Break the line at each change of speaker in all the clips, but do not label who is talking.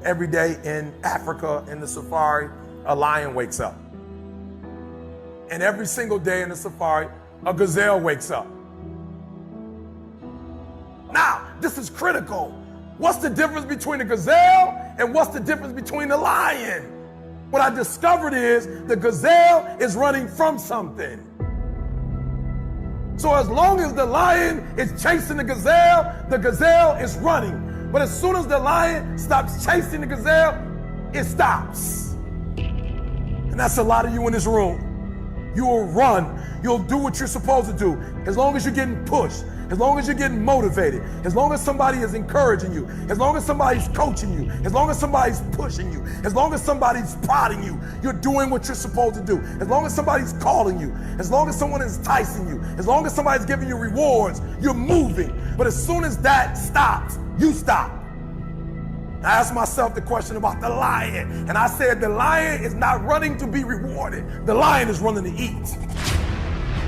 every day in Africa in the safari, a lion wakes up. And every single day in the safari, a gazelle wakes up. Now, this is critical. What's the difference between a gazelle and what's the difference between the lion? What I discovered is the gazelle is running from something. So as long as the lion is chasing the gazelle is running. But as soon as the lion stops chasing the gazelle, it stops. And that's a lot of you in this room. You will run. You'll do what you're supposed to do. As long as you're getting pushed, as long as you're getting motivated, as long as somebody is encouraging you, as long as somebody's coaching you, as long as somebody's pushing you, as long as somebody's prodding you, you're doing what you're supposed to do. As long as somebody's calling you, as long as someone is enticing you, as long as somebody's giving you rewards, you're moving. But as soon as that stops, you stop. I asked myself the question about the lion, and I said the lion is not running to be rewarded. The lion is running to eat.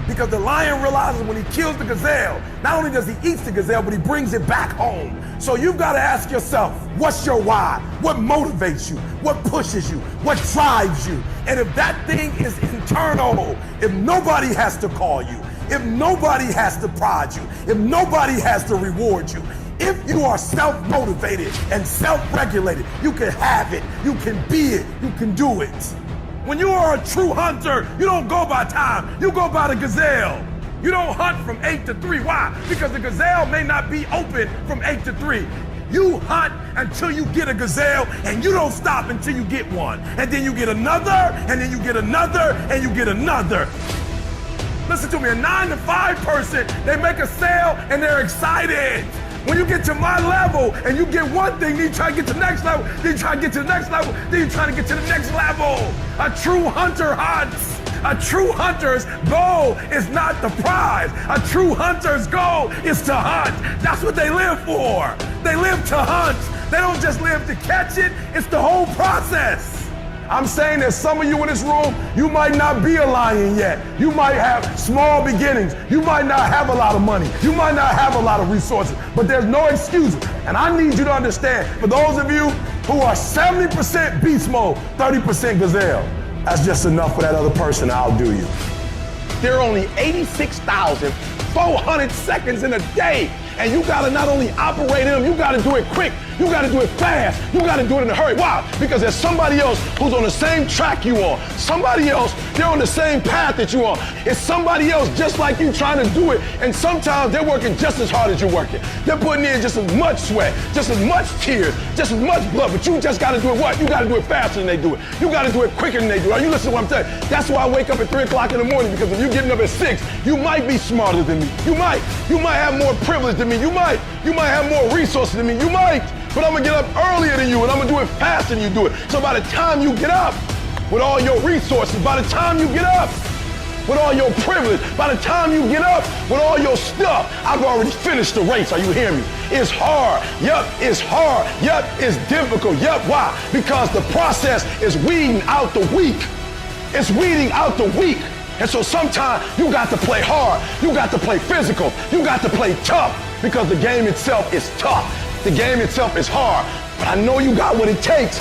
Because the lion realizes when he kills the gazelle, not only does he eat the gazelle, but he brings it back home. So you've got to ask yourself, what's your why? What motivates you? What pushes you? What drives you? And if that thing is internal, if nobody has to call you, if nobody has to prod you, if nobody has to reward you, if you are self-motivated and self-regulated, you can have it, you can be it, you can do it. When you are a true hunter, you don't go by time, you go by the gazelle. You don't hunt from 8 to 3. Why? Because the gazelle may not be open from 8 to 3. You hunt until you get a gazelle, and you don't stop until you get one. And then you get another, and then you get another, and you get another. Listen to me, a 9 to 5 person, they make a sale and they're excited. When you get to my level and you get one thing, then you try to get to the next level, then you try to get to the next level, then you try to get to the next level. A true hunter hunts. A true hunter's goal is not the prize. A true hunter's goal is to hunt. That's what they live for. They live to hunt. They don't just live to catch it. It's the whole process. I'm saying that some of you in this room, you might not be a lion yet. You might have small beginnings. You might not have a lot of money. You might not have a lot of resources, but there's no excuse. And I need you to understand, for those of you who are 70% beast mode, 30% gazelle, that's just enough for that other person. I'll do you. There are only 86,400 seconds in a day. And you gotta not only operate in them, you gotta do it quick, you gotta do it fast, you gotta do it in a hurry. Why? Because there's somebody else who's on the same track you on. Somebody else, they're on the same path that you on. It's somebody else just like you trying to do it, and sometimes they're working just as hard as you're working. They're putting in just as much sweat, just as much tears, just as much blood, but you just gotta do it what? You gotta do it faster than they do it. You gotta do it quicker than they do it. Are you listening to what I'm telling you? That's why I wake up at 3 o'clock in the morning, because if you're getting up at 6, you might be smarter than me. You might have more privilege than me. You might have more resources than me. You might, but I'm gonna get up earlier than you, and I'm gonna do it faster than you do it. So by the time you get up with all your resources, by the time you get up with all your privilege, by the time you get up with all your stuff, I've already finished the race. Are you hearing me? It's hard. Yup, it's hard. Yup, it's difficult. Yup, why? Because the process is weeding out the weak. It's weeding out the weak. And so sometimes you got to play hard. You got to play physical. You got to play tough, because the game itself is tough. The game itself is hard. But I know you got what it takes.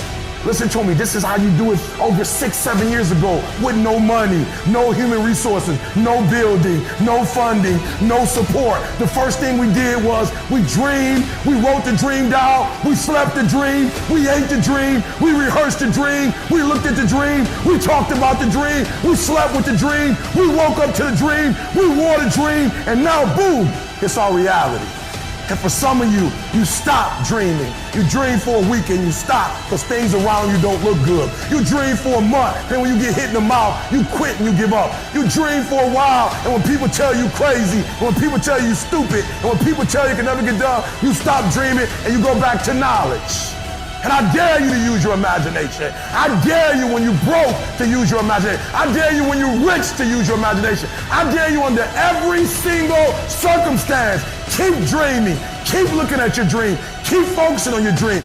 Listen to me, this is how you do it over 6-7 years ago with no money, no human resources, no building, no funding, no support. The first thing we did was we dreamed, we wrote the dream down, we slept the dream, we ate the dream, we rehearsed the dream, we looked at the dream, we talked about the dream, we slept with the dream, we woke up to the dream, we wore the dream, and now boom, it's our reality. And for some of you, you stop dreaming. You dream for a week and you stop because things around you don't look good. You dream for a month, and when you get hit in the mouth, you quit and you give up. You dream for a while, and when people tell you crazy, and when people tell you stupid, and when people tell you can never get done, you stop dreaming and you go back to knowledge. And I dare you to use your imagination. I dare you when you're broke to use your imagination. I dare you when you're rich to use your imagination. I dare you under every single circumstance. Keep dreaming. Keep looking at your dream. Keep focusing on your dream.